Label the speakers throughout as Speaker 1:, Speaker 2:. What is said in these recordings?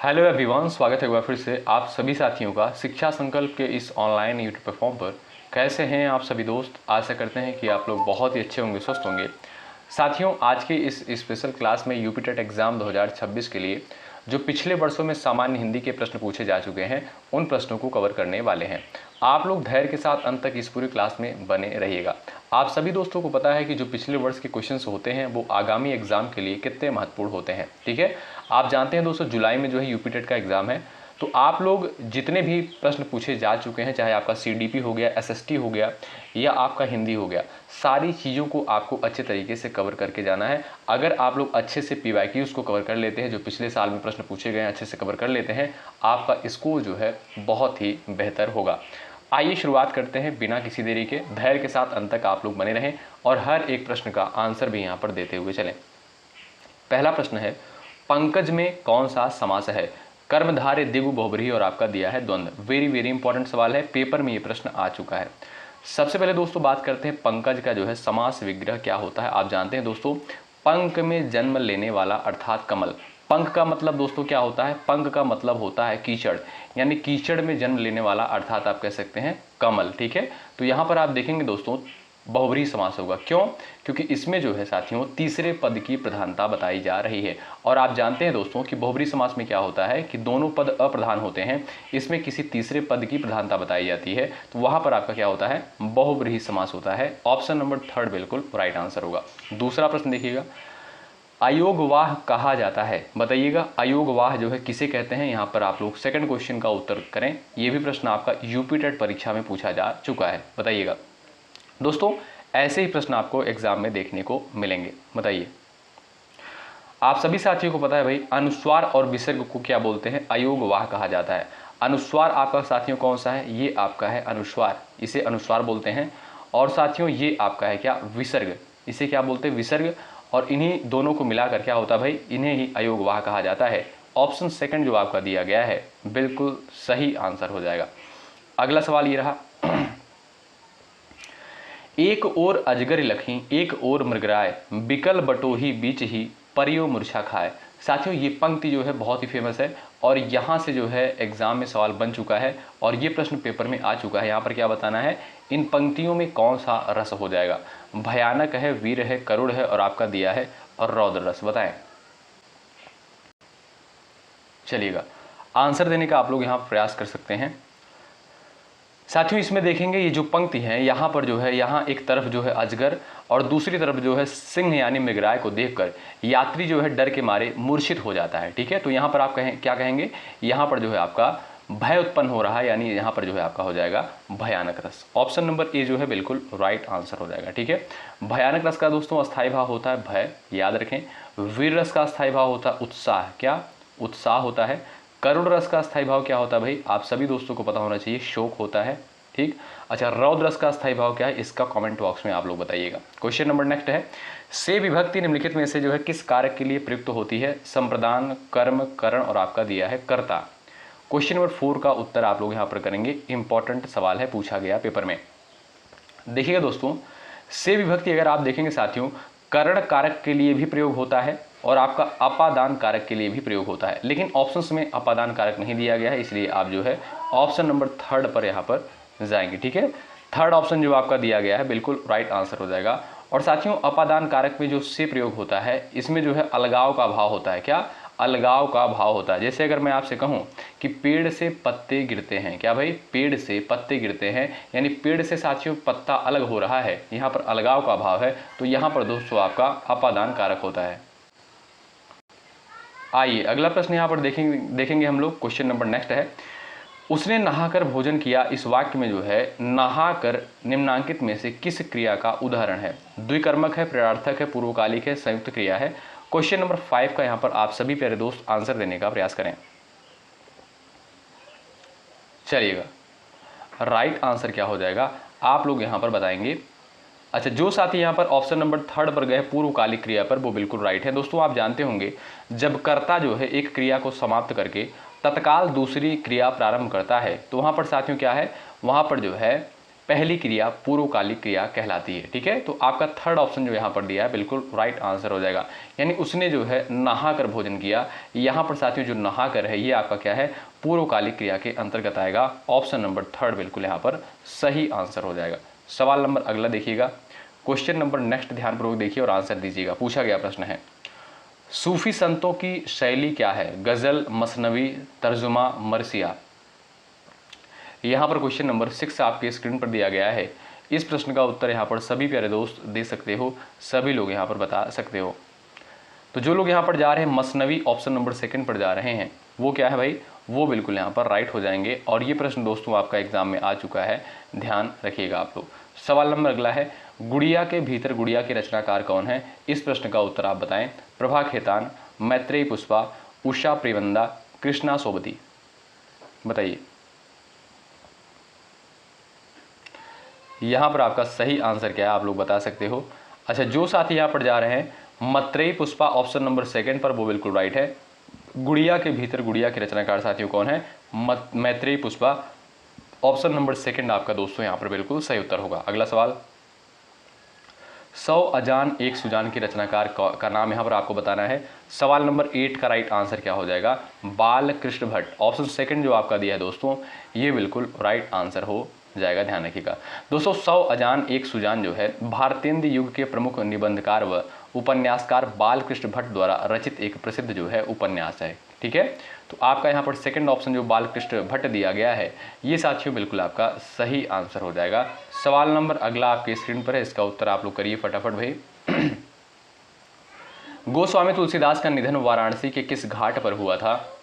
Speaker 1: Hello everyone, स्वागत है एक बार फिर से आप सभी साथियों का शिक्षा संकल्प के इस ऑनलाइन यूट्यूब प्लेटफॉर्म पर। कैसे हैं आप सभी दोस्त? आशा करते हैं कि आप लोग बहुत ही अच्छे होंगे, स्वस्थ होंगे। साथियों, आज के इस स्पेशल क्लास में यूपी टेट एग्ज़ाम 2026 के लिए जो पिछले वर्षों में सामान्य हिंदी के प्रश्न पूछे जा चुके हैं, उन प्रश्नों को कवर करने वाले हैं। आप लोग धैर्य के साथ अंत तक इस पूरी क्लास में बने रहिएगा। आप सभी दोस्तों को पता है कि जो पिछले वर्ष के क्वेश्चंस होते हैं वो आगामी एग्जाम के लिए कितने महत्वपूर्ण होते हैं। ठीक है, आप जानते हैं दोस्तों, जुलाई में जो है यूपी टेट का एग्जाम है। तो आप लोग जितने भी प्रश्न पूछे जा चुके हैं, चाहे आपका सीडीपी हो गया, एसएसटी हो गया या आपका हिंदी हो गया, सारी चीज़ों को आपको अच्छे तरीके से कवर करके जाना है। अगर आप लोग अच्छे से पीवाईक्यूज़ को कवर कर लेते हैं, जो पिछले साल में प्रश्न पूछे गए हैं अच्छे से कवर कर लेते हैं, आपका स्कोर जो है बहुत ही बेहतर होगा। आइए शुरुआत करते हैं बिना किसी देरी के। धैर्य के साथ अंत तक आप लोग बने रहें और हर एक प्रश्न का आंसर भी यहाँ पर देते हुए चलें। पहला प्रश्न है, पंकज में कौन सा समास है? कर्मधारय, द्विगु, बहुब्रीहि और आपका दिया है द्वंद्व। वेरी वेरी इंपॉर्टेंट सवाल है, पेपर में ये प्रश्न आ चुका है। सबसे पहले दोस्तों बात करते हैं पंकज का जो है समास विग्रह क्या होता है। आप जानते हैं दोस्तों, पंक में जन्म लेने वाला अर्थात कमल। पंक का मतलब दोस्तों क्या होता है? पंक का मतलब होता है कीचड़, यानी कीचड़ में जन्म लेने वाला अर्थात आप कह सकते हैं कमल। ठीक है, तो यहाँ पर आप देखेंगे दोस्तों बहुब्रीहि समास होगा। क्यों? क्योंकि इसमें जो है साथियों तीसरे पद की प्रधानता बताई जा रही है। और आप जानते हैं दोस्तों कि बहुब्रीहि समास में क्या होता है कि दोनों पद अप्रधान होते हैं, इसमें किसी तीसरे पद की प्रधानता बताई जाती है, तो वहां पर आपका क्या होता है? बहुब्रीहि समास होता है। ऑप्शन नंबर 3 बिल्कुल राइट आंसर होगा। दूसरा प्रश्न देखिएगा, अयोगवाह कहा जाता है, बताइएगा अयोगवाह जो है किसे कहते हैं? यहाँ पर आप लोग सेकंड क्वेश्चन का उत्तर करें। ये भी प्रश्न आपका यूपी टेट परीक्षा में पूछा जा चुका है, बताइएगा। दोस्तों ऐसे ही प्रश्न आपको एग्जाम में देखने को मिलेंगे, बताइए। आप सभी साथियों को पता है भाई, अनुस्वार और विसर्ग को क्या बोलते हैं? अयोगवाह कहा जाता है। अनुस्वार आपका साथियों कौन सा है? ये आपका है अनुस्वार, इसे अनुस्वार बोलते हैं। और साथियों ये आपका है क्या? विसर्ग, इसे क्या बोलते हैं? विसर्ग। और इन्हीं दोनों को मिलाकर क्या होता है भाई? इन्हें ही अयोगवाह कहा जाता है। ऑप्शन सेकंड जो आपका दिया गया है बिल्कुल सही आंसर हो जाएगा। अगला सवाल ये रहा, एक ओर अजगर लखी एक ओर मृगराय, बिकल बटोही बीच ही परियो मूर्छा खाए। साथियों ये पंक्ति जो है बहुत ही फेमस है और यहाँ से जो है एग्जाम में सवाल बन चुका है और ये प्रश्न पेपर में आ चुका है। यहाँ पर क्या बताना है? इन पंक्तियों में कौन सा रस हो जाएगा? भयानक है, वीर है, करुण है और आपका दिया है और रौद्र रस। बताएं, चलिएगा आंसर देने का आप लोग यहाँ प्रयास कर सकते हैं। साथियों इसमें देखेंगे ये जो पंक्ति है, यहाँ पर जो है, यहाँ एक तरफ जो है अजगर और दूसरी तरफ जो है सिंह यानी मृगराय को देखकर यात्री जो है डर के मारे मूर्छित हो जाता है। ठीक है, तो यहाँ पर आप क्या कहेंगे? यहाँ पर जो है आपका भय उत्पन्न हो रहा है, यानी यहाँ पर जो है आपका हो जाएगा भयानक रस। ऑप्शन नंबर ए जो है बिल्कुल राइट आंसर हो जाएगा। ठीक है, भयानक रस का दोस्तों अस्थायी भाव होता है भय, याद रखें। वीर रस का अस्थायी भाव होता है उत्साह, क्या? उत्साह होता है। करुण रस का अस्थायी भाव क्या होता है भाई? आप सभी दोस्तों को पता होना चाहिए, शोक होता है। ठीक, अच्छा रौद्र रस का अस्थायी भाव क्या है? इसका कमेंट बॉक्स में आप लोग बताइएगा। क्वेश्चन नंबर नेक्स्ट है, से विभक्ति निम्नलिखित में से जो है किस कारक के लिए प्रयुक्त होती है? संप्रदान, कर्म, करण और आपका दिया है कर्ता। क्वेश्चन नंबर 4 का उत्तर आप लोग यहाँ पर करेंगे। इंपॉर्टेंट सवाल है, पूछा गया पेपर में। देखिएगा दोस्तों, से विभक्ति अगर आप देखेंगे साथियों, करण कारक के लिए भी प्रयोग होता है और आपका अपादान कारक के लिए भी प्रयोग होता है, लेकिन ऑप्शंस में अपादान कारक नहीं दिया गया है, इसलिए आप जो है ऑप्शन नंबर 3 पर यहाँ पर जाएंगे। ठीक है, थर्ड ऑप्शन जो आपका दिया गया है बिल्कुल राइट आंसर हो जाएगा। और साथियों अपादान कारक में जो से प्रयोग होता है, इसमें जो है अलगाव का भाव होता है। क्या? अलगाव का भाव होता है। जैसे अगर मैं आपसे कहूं कि पेड़ से पत्ते गिरते हैं, क्या भाई? पेड़ से पत्ते गिरते हैं, यानी पेड़ से साथियों पत्ता अलग हो रहा है, यहाँ पर अलगाव का भाव है, तो यहाँ पर दोस्तों आपका अपादान कारक होता है। आइए अगला प्रश्न यहाँ पर देखेंगे हम लोग। क्वेश्चन नंबर नेक्स्ट है, उसने नहाकर भोजन किया, इस वाक्य में जो है नहाकर निम्नांकित में से किस क्रिया का उदाहरण है? द्विकर्मक है, प्रेरणार्थक है, पूर्वकालिक है, संयुक्त क्रिया है। क्वेश्चन नंबर 5 का यहाँ पर आप सभी प्यारे दोस्त आंसर देने का प्रयास करें। चलिएगा राइट आंसर क्या हो जाएगा आप लोग यहाँ पर बताएंगे। अच्छा, जो साथी यहाँ पर ऑप्शन नंबर 3 पर गए पूर्वकालिक क्रिया पर, वो बिल्कुल राइट है। दोस्तों आप जानते होंगे, जब कर्ता जो है एक क्रिया को समाप्त करके तत्काल दूसरी क्रिया प्रारंभ करता है, तो वहाँ पर साथियों क्या है? वहाँ पर जो है पहली क्रिया पूर्वकालिक क्रिया कहलाती है। ठीक है, तो आपका थर्ड ऑप्शन जो यहाँ पर दिया है बिल्कुल राइट आंसर हो जाएगा। यानी उसने जो है नहाकर भोजन किया। यहाँ पर साथियों जो नहाकर है ये आपका क्या है, पूर्वकालिक क्रिया के अंतर्गत आएगा। ऑप्शन नंबर थर्ड बिल्कुल यहाँ पर सही आंसर हो जाएगा। सवाल नंबर अगला देखिएगा, क्वेश्चन नंबर नेक्स्ट ध्यानपूर्वक देखिए और आंसर दीजिएगा। पूछा गया प्रश्न है, सूफी संतों की शैली क्या है? गजल, मसनवी, तर्जुमा, मरसिया। यहाँ पर क्वेश्चन नंबर 6 आपके स्क्रीन पर दिया गया है। इस प्रश्न का उत्तर यहाँ पर सभी प्यारे दोस्त दे सकते हो, सभी लोग यहाँ पर बता सकते हो। तो जो लोग यहाँ पर जा रहे हैं मसनवी ऑप्शन नंबर 2 पर जा रहे हैं, वो क्या है भाई, वो बिल्कुल यहाँ पर राइट हो जाएंगे। और ये प्रश्न दोस्तों आपका एग्जाम में आ चुका है, ध्यान रखिएगा आप लोग। सवाल नंबर अगला है, गुड़िया के भीतर गुड़िया के रचनाकार कौन है? इस प्रश्न का उत्तर आप बताएं। प्रभा खेतान, मैत्रेयी पुष्पा, उषा प्रिवंदा, कृष्णा सोबती। बताइए। यहाँ पर आपका सही आंसर क्या है, आप लोग बता सकते हो। अच्छा, जो साथी यहाँ पर जा रहे हैं मैत्रेयी पुष्पा ऑप्शन नंबर 2 पर, वो बिल्कुल राइट है। गुड़िया के भीतर गुड़िया के रचनाकार साथियों कौन है? मैत्रेयी पुष्पा ऑप्शन नंबर 2 आपका दोस्तों यहाँ पर बिल्कुल सही उत्तर होगा। अगला सवाल, 100 अजान एक सुजान के रचनाकार का नाम यहाँ पर आपको बताना है। सवाल नंबर 8 का राइट आंसर क्या हो जाएगा? बाल कृष्ण भट्ट। ऑप्शन 2 जो आपका दिया है दोस्तों, ये बिल्कुल राइट आंसर हो जाएगा, ध्यान रखिएगा दोस्तों। 100 अजान एक सुजान जो है भारतेंद्र युग के प्रमुख निबंधकार व उपन्यासकार बालकृष्ण भट्ट द्वारा रचित एक प्रसिद्ध जो है उपन्यास है। ठीक है, तो आपका यहाँ पर 2nd ऑप्शन जो बालकृष्ण भट्ट दिया गया है, ये साथियों बिल्कुल आपका सही आंसर हो जाएगा। सवाल नंबर अगला आपके स्क्रीन पर है, इसका उत्तर आप लोग करिए फटाफट भाई। गोस्वामी तुलसीदास का निधन वाराणसी के किस घाट पर हुआ था?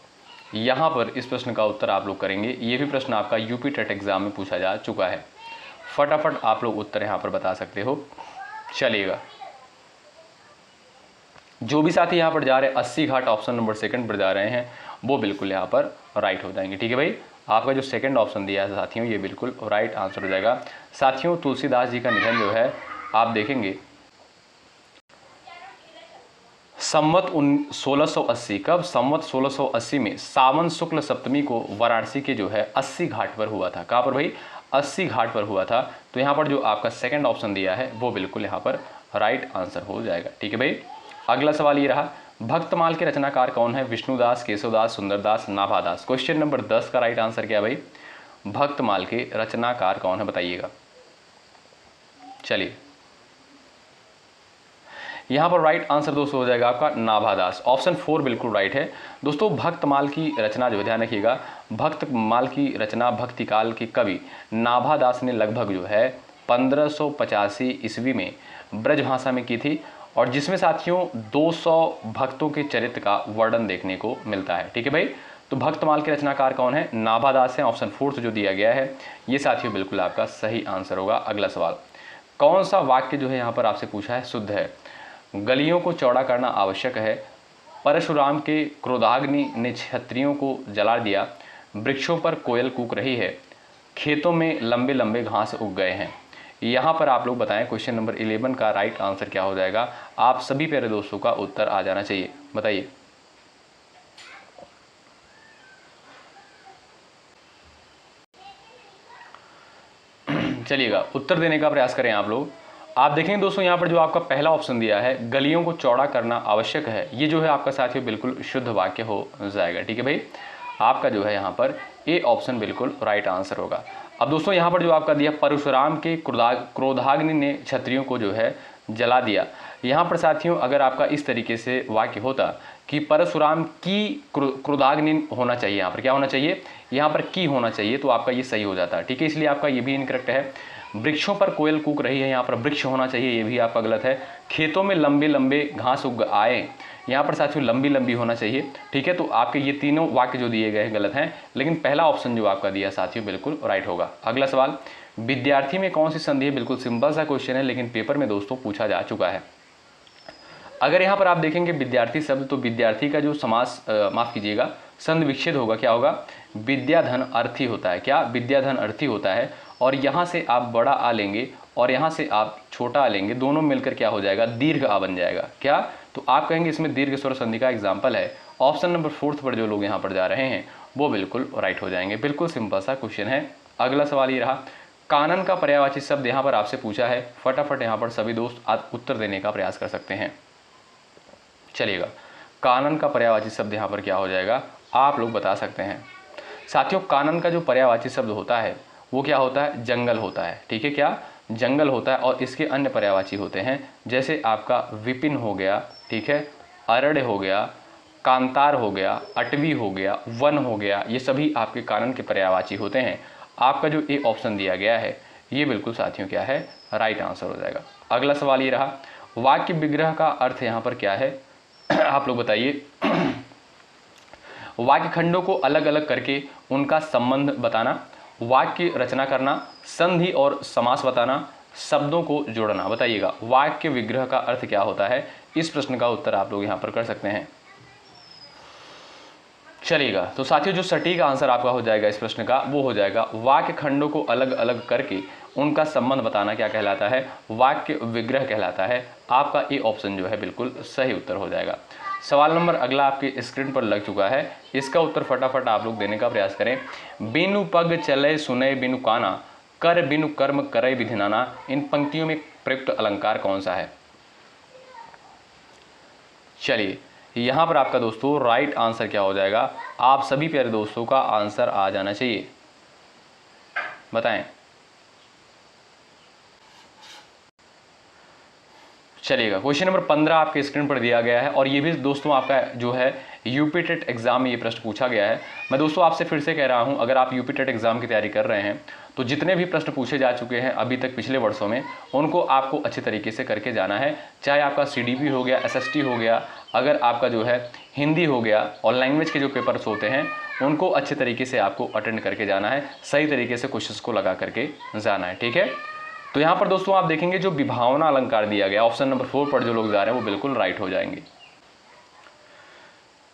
Speaker 1: यहाँ पर इस प्रश्न का उत्तर आप लोग करेंगे। ये भी प्रश्न आपका यूपी टेट एग्जाम में पूछा जा चुका है। फटाफट आप लोग उत्तर यहाँ पर बता सकते हो। चलिएगा, जो भी साथी यहाँ पर जा रहे हैं 80 घाट ऑप्शन नंबर 2 पर जा रहे हैं, वो बिल्कुल यहाँ पर राइट हो जाएंगे। ठीक है भाई, आपका जो 2nd ऑप्शन दिया है साथियों, ये बिल्कुल राइट आंसर हो जाएगा। साथियों तुलसीदास जी का निधन जो है आप देखेंगे संवत 1680, कब? संवत 1680 में सावन शुक्ल सप्तमी को वाराणसी के जो है 80 घाट पर हुआ था। कहाँ पर भाई? 80 घाट पर हुआ था। तो यहाँ पर जो आपका 2nd ऑप्शन दिया है वो बिल्कुल यहाँ पर राइट आंसर हो जाएगा। ठीक है भाई, अगला सवाल ये रहा, भक्तमाल के रचनाकार कौन है? विष्णुदास, केशवदास, सुंदरदास, नाभादास। क्वेश्चन नंबर 10 का राइट आंसर क्या है भाई? भक्तमाल के रचनाकार कौन है, बताइएगा। चलिए, यहाँ पर राइट आंसर दोस्तों हो जाएगा आपका नाभादास। ऑप्शन 4 बिल्कुल राइट है दोस्तों। भक्तमाल की रचना जो है, ध्यान रखिएगा, भक्तमाल की रचना भक्तिकाल के कवि नाभादास ने लगभग जो है 1585 ईस्वी में ब्रजभाषा में की थी, और जिसमें साथियों 200 भक्तों के चरित्र का वर्णन देखने को मिलता है। ठीक है भाई, तो भक्तमाल के रचनाकार कौन है? नाभादास है। ऑप्शन 4 जो दिया गया है ये साथियों बिल्कुल आपका सही आंसर होगा। अगला सवाल, कौन सा वाक्य जो है यहाँ पर आपसे पूछा है शुद्ध है? गलियों को चौड़ा करना आवश्यक है, परशुराम के क्रोधाग्नि ने क्षत्रियों को जला दिया, वृक्षों पर कोयल कूक रही है, खेतों में लंबे लंबे घास उग गए हैं। यहाँ पर आप लोग बताएं क्वेश्चन नंबर 11 का राइट आंसर क्या हो जाएगा? आप सभी प्यारे दोस्तों का उत्तर आ जाना चाहिए, बताइए। चलिएगा, उत्तर देने का प्रयास करें आप लोग। आप देखेंगे दोस्तों यहाँ पर जो आपका पहला ऑप्शन दिया है, गलियों को चौड़ा करना आवश्यक है, ये जो है आपका साथियों बिल्कुल शुद्ध वाक्य हो जाएगा। ठीक है भाई, आपका जो है यहाँ पर ए ऑप्शन बिल्कुल राइट आंसर होगा। अब दोस्तों यहाँ पर जो आपका दिया, परशुराम के क्रोधाग्नि ने क्षत्रियों को जो है जला दिया, यहाँ पर साथियों अगर आपका इस तरीके से वाक्य होता कि परशुराम की क्रोधाग्नि होना चाहिए, यहाँ पर क्या होना चाहिए? यहाँ पर की होना चाहिए, तो आपका ये सही हो जाता है। ठीक है, इसलिए आपका ये भी इनकरेक्ट है। वृक्षों पर कोयल कूक रही है, यहाँ पर वृक्ष होना चाहिए, ये भी आपका गलत है। खेतों में लंबे लंबे घास उग आए, यहाँ पर साथियों लंबी लंबी होना चाहिए। ठीक है, तो आपके ये तीनों वाक्य जो दिए गए हैं गलत हैं, लेकिन पहला ऑप्शन जो आपका दिया साथियों बिल्कुल राइट होगा। अगला सवाल, विद्यार्थी में कौन सी संधि है? बिल्कुल सिंपल सा क्वेश्चन है, लेकिन पेपर में दोस्तों पूछा जा चुका है। अगर यहाँ पर आप देखेंगे विद्यार्थी शब्द, तो विद्यार्थी का जो समास माफ कीजिएगा संधि विच्छेद होगा, क्या होगा? विद्याधन अर्थी होता है। क्या? विद्याधन अर्थी होता है। और यहाँ से आप बड़ा आ लेंगे और यहाँ से आप छोटा आ लेंगे, दोनों मिलकर क्या हो जाएगा? दीर्घ आ बन जाएगा। क्या? तो आप कहेंगे इसमें दीर्घ स्वर संधि का एग्जाम्पल है। ऑप्शन नंबर 4 पर जो लोग यहाँ पर जा रहे हैं वो बिल्कुल राइट हो जाएंगे। बिल्कुल सिंपल सा क्वेश्चन है। अगला सवाल ये रहा, कानन का पर्यायवाची शब्द यहाँ पर आपसे पूछा है, फटाफट यहाँ पर सभी दोस्त आप उत्तर देने का प्रयास कर सकते हैं। चलिएगा, कानन का पर्यायवाची शब्द यहाँ पर क्या हो जाएगा, आप लोग बता सकते हैं। साथियों, कानन का जो पर्यायवाची शब्द होता है वो क्या होता है, जंगल होता है। ठीक है, क्या जंगल होता है। और इसके अन्य पर्यायवाची होते हैं, जैसे आपका विपिन हो गया, ठीक है, अरण्य हो गया, कांतार हो गया, अटवी हो गया, वन हो गया, ये सभी आपके कानन के पर्यायवाची होते हैं। आपका जो ए ऑप्शन दिया गया है ये बिल्कुल साथियों क्या है, राइट आंसर हो जाएगा। अगला सवाल ये रहा, वाक्य विग्रह का अर्थ यहाँ पर क्या है आप लोग बताइए। वाक्य खंडों को अलग अलग करके उनका संबंध बताना, वाक्य रचना करना, संधि और समास बताना, शब्दों को जोड़ना। बताइएगा वाक्य विग्रह का अर्थ क्या होता है, इस प्रश्न का उत्तर आप लोग यहाँ पर कर सकते हैं। चलिएगा, तो साथियों जो सटीक आंसर आपका हो जाएगा इस प्रश्न का वो हो जाएगा वाक्य खंडों को अलग अलग करके उनका संबंध बताना क्या कहलाता है, वाक्य विग्रह कहलाता है। आपका ए ऑप्शन जो है बिल्कुल सही उत्तर हो जाएगा। सवाल नंबर अगला आपके स्क्रीन पर लग चुका है, इसका उत्तर फटाफट आप लोग देने का प्रयास करें। बिनु पग चले सुने बिनु काना, कर बिनु कर्म करे विधिनाना, इन पंक्तियों में प्रयुक्त अलंकार कौन सा है। चलिए, यहाँ पर आपका दोस्तों राइट आंसर क्या हो जाएगा, आप सभी प्यारे दोस्तों का आंसर आ जाना चाहिए, बताएं। चलिएगा, क्वेश्चन नंबर 15 आपके स्क्रीन पर दिया गया है और ये भी दोस्तों आपका जो है यूपी टेट एग्जाम में ये प्रश्न पूछा गया है। मैं दोस्तों आपसे फिर से कह रहा हूँ, अगर आप यूपी टेट एग्जाम की तैयारी कर रहे हैं तो जितने भी प्रश्न पूछे जा चुके हैं अभी तक पिछले वर्षों में, उनको आपको अच्छे तरीके से करके जाना है। चाहे आपका CDP हो गया, SST हो गया, अगर आपका जो है हिंदी हो गया और लैंग्वेज के जो पेपर्स होते हैं उनको अच्छे तरीके से आपको अटेंड करके जाना है, सही तरीके से क्वेश्चंस को लगा करके जाना है। ठीक है, तो यहाँ पर दोस्तों आप देखेंगे जो विभावना अलंकार दिया गया ऑप्शन नंबर 4 पर जो लोग जा रहे हैं वो बिल्कुल राइट हो जाएंगे।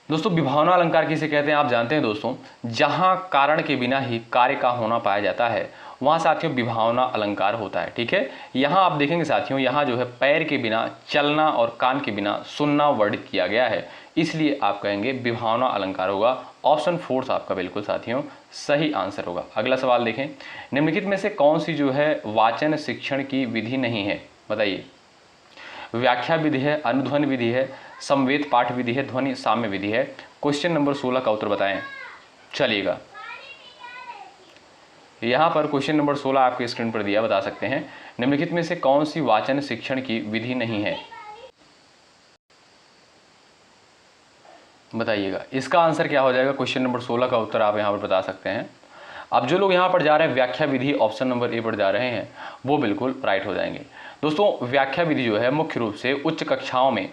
Speaker 1: दोस्तों विभावना अलंकार किसे कहते हैं आप जानते हैं दोस्तों, जहां कारण के बिना ही कार्य का होना पाया जाता है वहां साथियों विभावना अलंकार होता है। ठीक है, यहां आप देखेंगे साथियों, यहां जो है पैर के बिना चलना और कान के बिना सुनना वर्णित किया गया है, इसलिए आप कहेंगे विभावना अलंकार होगा। ऑप्शन 4 आपका बिल्कुल साथियों सही आंसर होगा। अगला सवाल देखें, निम्नलिखित में से कौन सी जो है वाचन शिक्षण की विधि नहीं है, बताइए। व्याख्या विधि है, अनुध्वनि विधि है, समवेत पाठ विधि है, ध्वनि साम्य विधि है। क्वेश्चन नंबर 16 का उत्तर बताएं। चलिएगा, यहाँ पर क्वेश्चन नंबर 16 आपके स्क्रीन पर दिया, बता सकते हैं निम्नलिखित में से कौन सी वाचन शिक्षण की विधि नहीं है, बताइएगा। इसका आंसर क्या हो जाएगा, क्वेश्चन नंबर 16 का उत्तर आप यहाँ पर बता सकते हैं। अब जो लोग यहाँ पर जा रहे हैं व्याख्या विधि ऑप्शन नंबर ए पर जा रहे हैं वो बिल्कुल राइट हो जाएंगे। दोस्तों व्याख्या विधि जो है मुख्य रूप से उच्च कक्षाओं में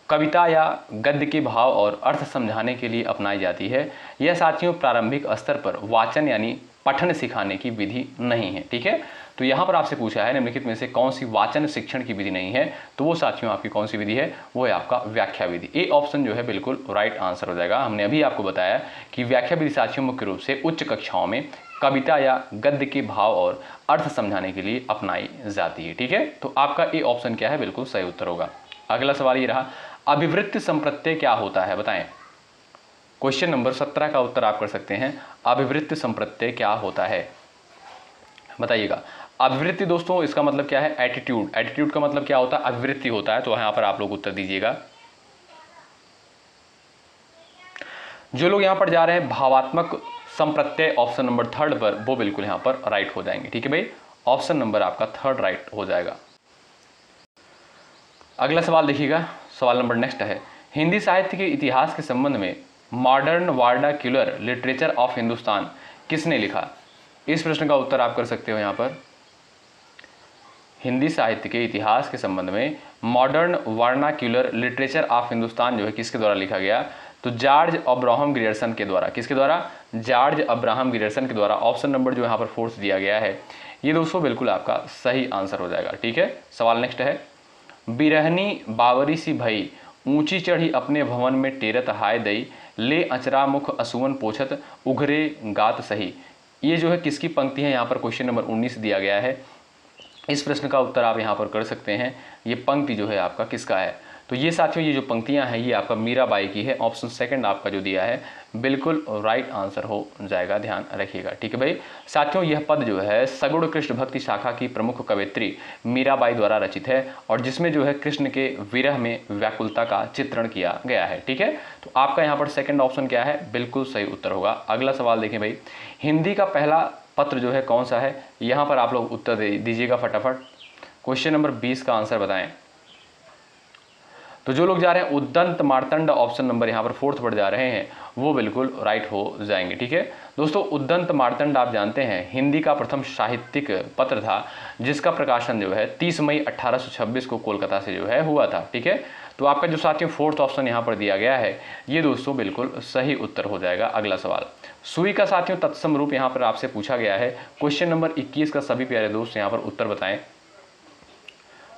Speaker 1: कविता या गद्य के भाव और अर्थ समझाने के लिए अपनाई जाती है। यह साथियों प्रारंभिक स्तर पर वाचन यानी पठन सिखाने की विधि नहीं है। ठीक है, तो यहाँ पर आपसे पूछा है निम्नलिखित में से कौन सी वाचन शिक्षण की विधि नहीं है, तो वो साथियों आपकी कौन सी विधि है, वो है आपका व्याख्या विधि। ए ऑप्शन जो है बिल्कुल राइट आंसर हो जाएगा। हमने अभी आपको बताया कि व्याख्या विधि साथियों मुख्य रूप से उच्च कक्षाओं में कविता या गद्य के भाव और अर्थ समझाने के लिए अपनाई जाती है। ठीक है, तो आपका ए ऑप्शन क्या है, बिल्कुल सही उत्तर होगा। अगला सवाल ये रहा, अभिवृत्ति संप्रत्यय क्या होता है, बताएं। क्वेश्चन नंबर 17 का उत्तर आप कर सकते हैं, अभिवृत्ति संप्रत्यय क्या होता है, बताइएगा। अभिवृत्ति दोस्तों इसका मतलब क्या है, एटीट्यूड। एटीट्यूड का मतलब क्या होता है, अभिवृत्ति होता है। तो यहाँ पर आप लोग उत्तर दीजिएगा। जो लोग यहाँ पर जा रहे हैं भावात्मक संप्रत्यय ऑप्शन नंबर 3 पर, वो बिल्कुल यहाँ पर राइट हो जाएंगे। ठीक है भाई, ऑप्शन नंबर आपका 3 राइट हो जाएगा। अगला सवाल देखिएगा, सवाल नंबर नेक्स्ट है, हिंदी साहित्य के इतिहास के संबंध में modern vernacular literature of Hindustan किसने लिखा। इस प्रश्न का उत्तर आप कर सकते हो यहाँ पर। हिंदी साहित्य के इतिहास के संबंध में modern vernacular literature of Hindustan जो है किसके द्वारा लिखा गया, तो जॉर्ज अब्राहम ग्रियर्सन के द्वारा। किसके द्वारा, जॉर्ज अब्राहम ग्रियर्सन के द्वारा। ऑप्शन नंबर जो यहाँ पर 4 दिया गया है, ये दोस्तों बिल्कुल आपका सही आंसर हो जाएगा। ठीक है, सवाल नेक्स्ट है, बिरहनी बावरी सी भई ऊंची चढ़ी अपने भवन में टेरत हाय दई, ले अचरा मुख असुवन पोछत उघरे गात सही। ये जो है किसकी पंक्ति है, यहाँ पर क्वेश्चन नंबर 19 दिया गया है। इस प्रश्न का उत्तर आप यहाँ पर कर सकते हैं, ये पंक्ति जो है आपका किसका है, तो ये साथियों ये जो पंक्तियां हैं ये आपका मीराबाई की है। ऑप्शन सेकंड आपका जो दिया है बिल्कुल राइट आंसर हो जाएगा, ध्यान रखिएगा। ठीक है भाई साथियों, यह पद जो है सगुण कृष्ण भक्ति शाखा की प्रमुख कवयित्री मीराबाई द्वारा रचित है और जिसमें जो है कृष्ण के विरह में व्याकुलता का चित्रण किया गया है। ठीक है, तो आपका यहाँ पर सेकंड ऑप्शन क्या है, बिल्कुल सही उत्तर होगा। अगला सवाल देखें भाई, हिंदी का पहला पत्र जो है कौन सा है, यहाँ पर आप लोग उत्तर दे दीजिएगा फटाफट। क्वेश्चन नंबर 20 का आंसर बताएं। तो जो लोग जा रहे हैं उद्दंत मार्तंड, ऑप्शन नंबर यहाँ पर फोर्थ पर जा रहे हैं, वो बिल्कुल राइट हो जाएंगे। ठीक है दोस्तों, उद्दंत मार्तंड आप जानते हैं हिंदी का प्रथम साहित्यिक पत्र था जिसका प्रकाशन जो है 30 मई 1826 को कोलकाता से जो है हुआ था। ठीक है, तो आपका जो साथियों फोर्थ ऑप्शन यहाँ पर दिया गया है ये दोस्तों बिल्कुल सही उत्तर हो जाएगा। अगला सवाल, सुई का साथियों तत्सम रूप यहाँ पर आपसे पूछा गया है। क्वेश्चन नंबर 21 का सभी प्यारे दोस्त यहाँ पर उत्तर बताएं।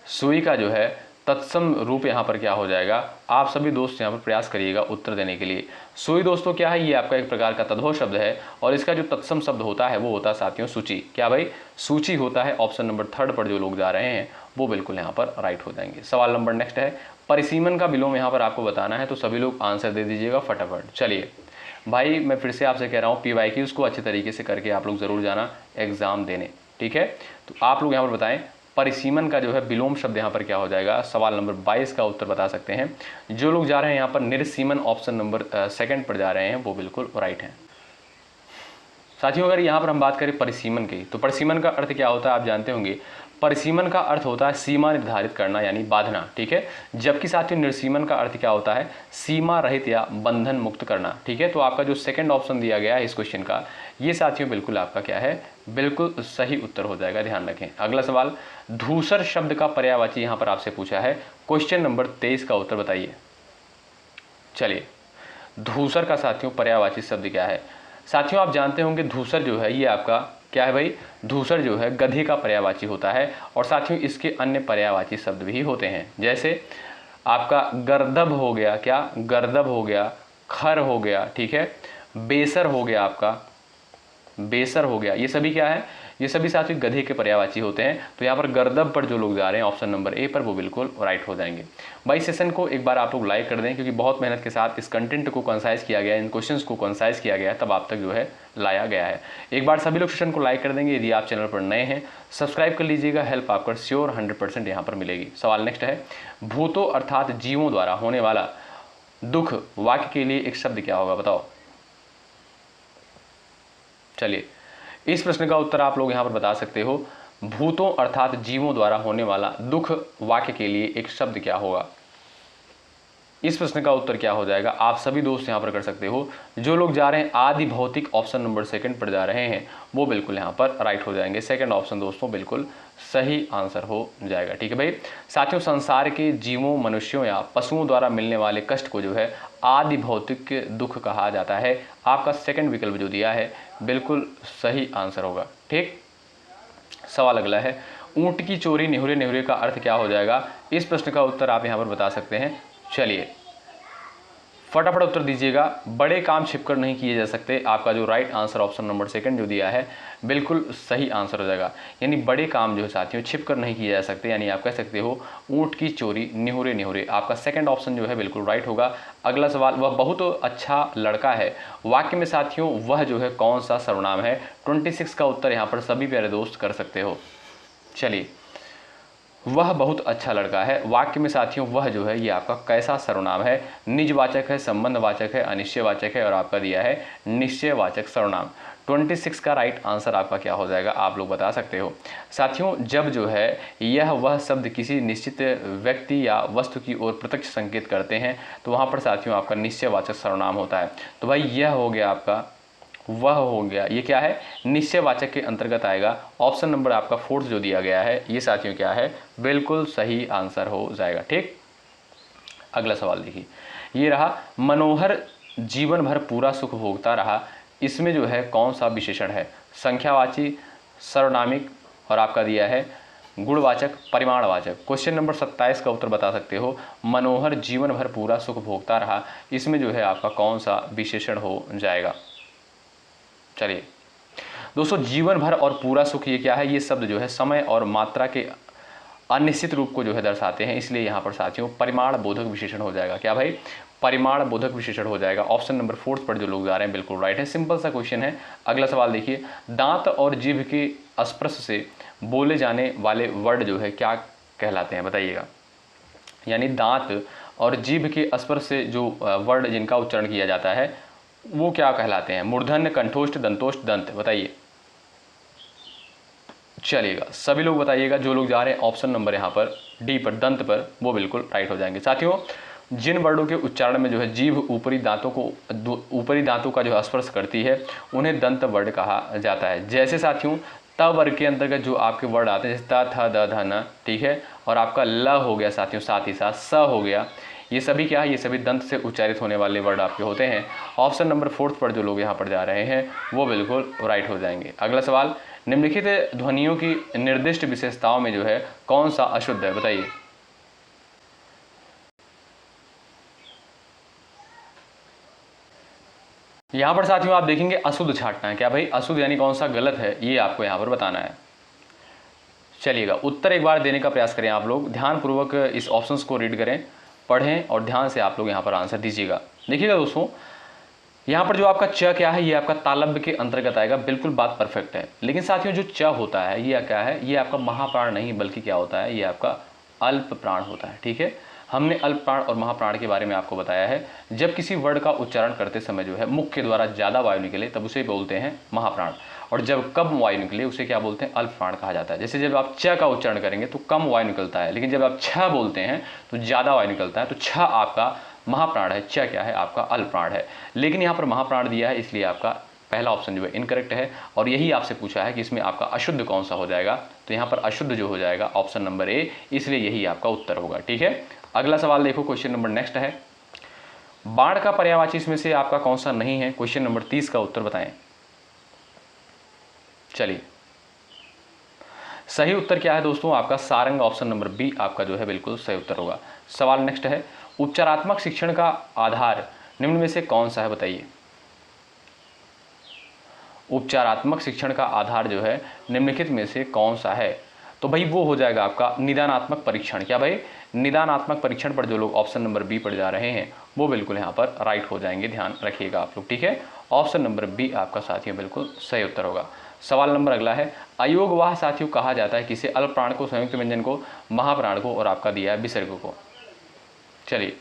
Speaker 1: सुई का जो है तत्सम रूप यहाँ पर क्या हो जाएगा, आप सभी दोस्त यहाँ पर प्रयास करिएगा उत्तर देने के लिए। सुई दोस्तों क्या है, ये आपका एक प्रकार का तद्भव शब्द है और इसका जो तत्सम शब्द होता है वो होता है साथियों सूची। क्या भाई, सूची होता है। ऑप्शन नंबर थर्ड पर जो लोग जा रहे हैं वो बिल्कुल यहाँ पर राइट हो जाएंगे। सवाल नंबर नेक्स्ट है, परिसीमन का विलोम यहाँ पर आपको बताना है, तो सभी लोग आंसर दे दीजिएगा फटाफट। चलिए भाई, मैं फिर से आपसे कह रहा हूँ PYQs को अच्छे तरीके से करके आप लोग ज़रूर जाना एग्जाम देने। ठीक है, तो आप लोग यहाँ पर बताएं परिसीमन का जो है विलोम शब्द यहाँ पर क्या हो जाएगा। सवाल नंबर 22 का उत्तर बता सकते हैं। जो लोग जा रहे हैं यहाँ पर निर्सीमन, ऑप्शन नंबर सेकंड पर जा रहे हैं, वो बिल्कुल राइट है। साथियों अगर यहाँ पर हम बात करें परिसीमन की, तो परिसीमन का अर्थ क्या होता है आप जानते होंगे। परिसीमन का अर्थ होता है सीमा निर्धारित करना यानी बांधना। ठीक है, जबकि साथियों निर्सीमन का अर्थ क्या होता है, सीमा रहित या बंधन मुक्त करना। ठीक है, तो आपका जो सेकंड ऑप्शन दिया गया है इस क्वेश्चन का, ये साथियों बिल्कुल आपका क्या है, बिल्कुल सही उत्तर हो जाएगा, ध्यान रखें। अगला सवाल, धूसर शब्द का पर्यायवाची यहाँ पर आपसे पूछा है। क्वेश्चन नंबर 23 का उत्तर बताइए। चलिए, धूसर का साथियों पर्यायवाची शब्द क्या है। साथियों आप जानते होंगे धूसर जो है ये आपका क्या है भाई, धूसर जो है गधे का पर्यायवाची होता है और साथियों इसके अन्य पर्यायवाची शब्द भी होते हैं, जैसे आपका गर्दभ हो गया, क्या गर्दभ हो गया, खर हो गया, ठीक है, बेसर हो गया, आपका बेसर हो गया। ये सभी क्या है, ये सभी साथियों गधे के पर्यायवाची होते हैं। तो यहाँ पर गर्दभ पर जो लोग जा रहे हैं ऑप्शन नंबर ए पर, वो बिल्कुल राइट हो जाएंगे। भाई सेशन को एक बार आप लोग लाइक कर दें क्योंकि बहुत मेहनत के साथ इस कंटेंट को कंसाइज किया गया है, इन क्वेश्चंस को कंसाइज किया गया है, तब आप तक जो है लाया गया है। एक बार सभी लोग सेशन को लाइक कर देंगे। यदि आप चैनल पर नए हैं सब्सक्राइब कर लीजिएगा, हेल्प आपको श्योर 100% यहाँ पर मिलेगी। सवाल नेक्स्ट है, भूतों अर्थात जीवों द्वारा होने वाला दुख वाक्य के लिए एक शब्द क्या होगा, बताओ। चलिए, इस प्रश्न का उत्तर आप लोग यहाँ पर बता सकते हो। भूतों अर्थात जीवों द्वारा होने वाला दुख वाक्य के लिए एक शब्द क्या होगा। इस प्रश्न का उत्तर क्या हो जाएगा, आप सभी दोस्त यहाँ पर कर सकते हो। जो लोग जा रहे हैं आदि भौतिक, ऑप्शन नंबर सेकंड पर जा रहे हैं, वो बिल्कुल यहाँ पर राइट हो जाएंगे। सेकंड ऑप्शन दोस्तों बिल्कुल सही आंसर हो जाएगा। ठीक है भाई साथियों, संसार के जीवों, मनुष्यों या पशुओं द्वारा मिलने वाले कष्ट को जो है आदि भौतिक दुख कहा जाता है। आपका सेकंड विकल्प जो दिया है बिल्कुल सही आंसर होगा। ठीक, सवाल अगला है, ऊंट की चोरी निहुरे निहुरे का अर्थ क्या हो जाएगा। इस प्रश्न का उत्तर आप यहाँ पर बता सकते हैं। चलिए फटाफट उत्तर दीजिएगा। बड़े काम छिपकर नहीं किए जा सकते, आपका जो right answer option number second जो दिया है बिल्कुल सही आंसर हो जाएगा। यानी बड़े काम जो है साथियों छिपकर नहीं किए जा सकते, यानी आप कह सकते हो ऊंट की चोरी निहुरे निहुरे। आपका सेकंड ऑप्शन जो है बिल्कुल राइट होगा। अगला सवाल, वह बहुत अच्छा लड़का है वाक्य में साथियों वह जो है कौन सा सर्वनाम है। 26 का उत्तर यहाँ पर सभी प्यारे दोस्त कर सकते हो। चलिए, वह बहुत अच्छा लड़का है वाक्य में साथियों वह जो है ये आपका कैसा सर्वनाम है। निजवाचक है, संबंधवाचक है, अनिश्चयवाचक है और आपका दिया है निश्चयवाचक सर्वनाम। 26 का राइट आंसर आपका क्या हो जाएगा, आप लोग बता सकते हो। साथियों जब जो है यह वह शब्द किसी निश्चित व्यक्ति या वस्तु की ओर प्रत्यक्ष संकेत करते हैं तो वहाँ पर साथियों आपका निश्चयवाचक सर्वनाम होता है। तो भाई यह हो गया आपका, वह हो गया, ये क्या है, निश्चयवाचक के अंतर्गत आएगा। ऑप्शन नंबर आपका फोर्थ जो दिया गया है ये साथियों क्या है, बिल्कुल सही आंसर हो जाएगा। ठीक, अगला सवाल देखिए, ये रहा, मनोहर जीवन भर पूरा सुख भोगता रहा, इसमें जो है कौन सा विशेषण है। संख्यावाची, सर्वनामिक और आपका दिया है गुणवाचक, परिमाणवाचक। क्वेश्चन नंबर 27 का उत्तर बता सकते हो। मनोहर जीवन भर पूरा सुख भोगता रहा, इसमें जो है आपका कौन सा विशेषण हो जाएगा। चलिए दोस्तों, जीवन भर और पूरा सुख ये क्या है, ये शब्द जो है समय और मात्रा के अनिश्चित रूप को जो है दर्शाते हैं, इसलिए यहाँ पर साथियों परिमाण बोधक विशेषण हो जाएगा। क्या भाई? परिमाण बोधक विशेषण हो जाएगा। ऑप्शन नंबर 4 पर जो लोग जा रहे हैं बिल्कुल राइट है। सिंपल सा क्वेश्चन है। अगला सवाल देखिए, दांत और जीभ के स्पर्श से बोले जाने वाले वर्ड जो है क्या कहलाते हैं, बताइएगा। यानी दांत और जीभ के स्पर्श से जो वर्ड जिनका उच्चारण किया जाता है वो क्या कहलाते हैं? मूर्धन्य, कंठोष्ठ, दंतोष्ठ, दंत, बताइए। चलिएगा, सभी लोग बताइएगा। जो लोग जा रहे हैं ऑप्शन नंबर यहाँ पर डी पर, दंत पर, वो बिल्कुल राइट हो जाएंगे। साथियों, जिन वर्डों के उच्चारण में जो है जीभ ऊपरी दांतों का जो स्पर्श करती है उन्हें दंत वर्ड कहा जाता है। जैसे साथियों त वर्ग के अंतर्गत जो आपके वर्ड आते हैं, जैसे त, थ, द, ध, न, ठीक है, और आपका ल हो गया साथियों, साथ ही साथ स हो गया, ये सभी क्या है? ये सभी दंत से उच्चारित होने वाले वर्ड आपके होते हैं। ऑप्शन नंबर 4 पर जो लोग यहाँ पर जा रहे हैं वो बिल्कुल राइट हो जाएंगे। अगला सवाल, निम्नलिखित ध्वनियों की निर्दिष्ट विशेषताओं में जो है कौन सा अशुद्ध है, बताइए। यहाँ पर साथियों आप देखेंगे अशुद्ध छांटना है। क्या भाई? अशुद्ध यानी कौन सा गलत है, ये आपको यहाँ पर बताना है। चलिएगा, उत्तर एक बार देने का प्रयास करें आप लोग, ध्यानपूर्वक इस ऑप्शंस को रीड करें, पढ़ें और ध्यान से आप लोग यहाँ पर आंसर दीजिएगा। देखिएगा दोस्तों, यहाँ पर जो आपका च क्या है, ये आपका तालव्य के अंतर्गत आएगा, बिल्कुल बात परफेक्ट है। लेकिन साथियों जो च होता है ये क्या है? ये आपका महाप्राण नहीं बल्कि क्या होता है? ये आपका अल्प प्राण होता है। ठीक है, हमने अल्प प्राण और महाप्राण के बारे में आपको बताया है। जब किसी वर्ड का उच्चारण करते समय जो है मुख के द्वारा ज़्यादा वायु निकले तब उसे बोलते हैं महाप्राण, और जब कम वायु निकले उसे क्या बोलते हैं? अल्प प्राण कहा जाता है। जैसे जब आप च का उच्चारण करेंगे तो कम वायु निकलता है, लेकिन जब आप छ बोलते हैं तो ज़्यादा वायु निकलता है, तो छ आपका महाप्राण है, च क्या है? आपका अल्प प्राण है। लेकिन यहाँ पर महाप्राण दिया है, इसलिए आपका पहला ऑप्शन जो है इनकरेक्ट है। और यही आपसे पूछा है कि इसमें आपका अशुद्ध कौन सा हो जाएगा, तो यहाँ पर अशुद्ध जो हो जाएगा ऑप्शन नंबर ए, इसलिए यही आपका उत्तर होगा। ठीक है, अगला सवाल देखो, क्वेश्चन नंबर नेक्स्ट है, बाण का पर्यायवाची इसमें से आपका कौन सा नहीं है? क्वेश्चन नंबर 30 का उत्तर बताएं। चलिए, सही उत्तर क्या है दोस्तों? आपका सारंग, ऑप्शन नंबर बी आपका जो है बिल्कुल सही उत्तर होगा। सवाल नेक्स्ट है, उपचारात्मक शिक्षण का आधार निम्न में से कौन सा है, बताइए। उपचारात्मक शिक्षण का आधार जो है निम्नलिखित में से कौन सा है? तो भाई वो हो जाएगा आपका निदानात्मक परीक्षण। क्या भाई? निदानात्मक परीक्षण पर जो लोग ऑप्शन नंबर बी पर जा रहे हैं वो बिल्कुल यहाँ पर राइट हो जाएंगे, ध्यान रखिएगा आप लोग। ठीक है, ऑप्शन नंबर बी आपका साथियों बिल्कुल सही उत्तर होगा। सवाल नंबर अगला है, अयोगवाह साथियों कहा जाता है किसे? अल्प प्राण को, संयुक्त व्यंजन को, महाप्राण को, और आपका दिया है विसर्ग को। चलिए,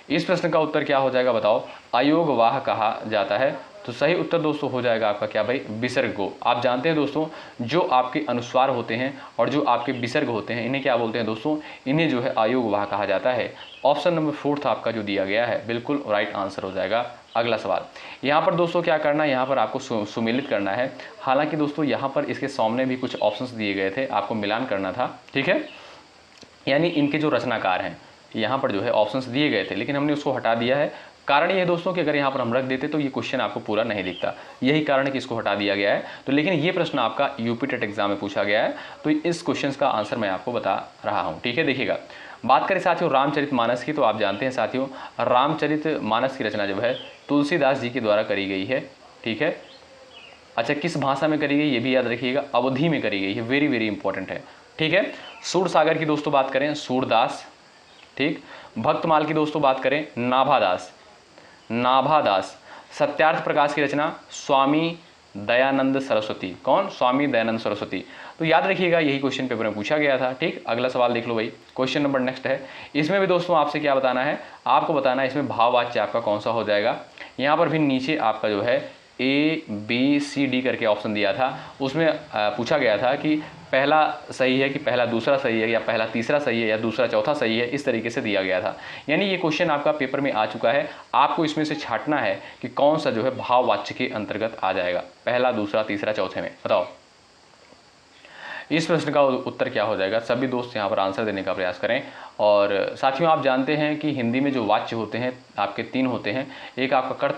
Speaker 1: इस प्रश्न का उत्तर क्या हो जाएगा बताओ? अयोगवाह कहा जाता है, तो सही उत्तर दोस्तों हो जाएगा आपका क्या भाई? विसर्ग को। आप जानते हैं दोस्तों, जो आपके अनुस्वार होते हैं और जो आपके विसर्ग होते हैं इन्हें क्या बोलते हैं दोस्तों? इन्हें जो है अयोगवाह कहा जाता है। ऑप्शन नंबर 4 आपका जो दिया गया है बिल्कुल राइट आंसर हो जाएगा। अगला सवाल, यहाँ पर दोस्तों क्या करना है? यहाँ पर आपको सुमेलित करना है। हालांकि दोस्तों यहाँ पर इसके सामने भी कुछ ऑप्शंस दिए गए थे, आपको मिलान करना था। ठीक है, यानी इनके जो रचनाकार हैं यहाँ पर जो है ऑप्शंस दिए गए थे, लेकिन हमने उसको हटा दिया है। कारण ये है दोस्तों कि अगर यहाँ पर हम रख देते तो ये क्वेश्चन आपको पूरा नहीं दिखता, यही कारण है कि इसको हटा दिया गया है। तो लेकिन ये प्रश्न आपका यूपी टेट एग्जाम में पूछा गया है, तो इस क्वेश्चन का आंसर मैं आपको बता रहा हूँ। ठीक है, देखिएगा, बात करें साथियों रामचरितमानस की, तो आप जानते हैं साथियों रामचरितमानस की रचना जो है तुलसीदास जी के द्वारा करी गई है। ठीक है, अच्छा किस भाषा में करी गई ये भी याद रखिएगा, अवधी में करी गई है, वेरी वेरी इंपॉर्टेंट है। ठीक है, सूरसागर की दोस्तों बात करें सूरदास, ठीक, भक्तमाल की दोस्तों बात करें नाभादास, सत्यार्थ प्रकाश की रचना स्वामी दयानंद सरस्वती। कौन? स्वामी दयानंद सरस्वती। तो याद रखिएगा यही क्वेश्चन पेपर में पूछा गया था। ठीक, अगला सवाल देख लो भाई, क्वेश्चन नंबर नेक्स्ट है। इसमें भी दोस्तों आपसे क्या बताना है? आपको बताना है इसमें भाववाच्य आपका कौन सा हो जाएगा। यहाँ पर भी नीचे आपका जो है ABCD करके ऑप्शन दिया था, उसमें पूछा गया था कि पहला सही है कि पहला दूसरा सही है, या पहला तीसरा सही है, या दूसरा चौथा सही है, इस तरीके से दिया गया था। यानी ये क्वेश्चन आपका पेपर में आ चुका है, आपको इसमें से छांटना है कि कौन सा जो है भाववाच्य के अंतर्गत आ जाएगा, पहला दूसरा तीसरा चौथे में, बताओ इस प्रश्न का उत्तर क्या हो जाएगा। सभी दोस्त यहाँ पर आंसर देने का प्रयास करें। और साथियों आप जानते हैं कि हिंदी में जो वाच्य होते हैं आपके 3 होते हैं, एक आपका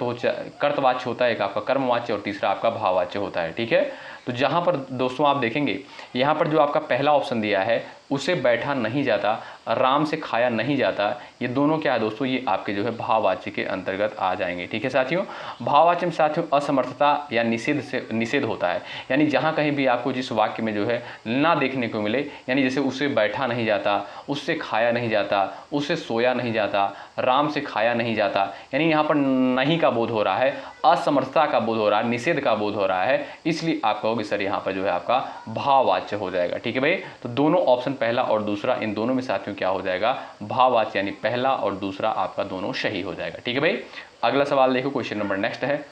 Speaker 1: कर्तवाच्य होता है, एक आपका कर्मवाच्य और तीसरा आपका भाववाच्य होता है। ठीक है, तो जहाँ पर दोस्तों आप देखेंगे यहाँ पर जो आपका पहला ऑप्शन दिया है उसे बैठा नहीं जाता, राम से खाया नहीं जाता, ये दोनों क्या है दोस्तों, ये आपके जो है भाववाच्य के अंतर्गत आ जाएंगे। ठीक है साथियों, भाववाच्य में साथियों असमर्थता या निषेध होता है, यानी जहाँ कहीं भी आपको जिस वाक्य में जो है ना देखने को मिले, यानी जैसे उससे बैठा नहीं जाता, उससे खाया नहीं जाता, उससे सोया नहीं जाता, राम से खाया नहीं जाता, यानी यहाँ पर नहीं का बोध हो रहा है, असमर्थता का बोध हो रहा है, निषेध का बोध हो रहा है, इसलिए आप कहोगे सर यहाँ पर जो है आपका भाववाच्य हो जाएगा। ठीक है भाई, तो दोनों ऑप्शन पहला और दूसरा, इन दोनों में साथियों क्या हो जाएगा, भाववाच्य, यानी पहला और दूसरा आपका दोनों सही हो जाएगा। ठीक है भाई, अगला सवाल देखो, क्वेश्चन नंबर नेक्स्ट है।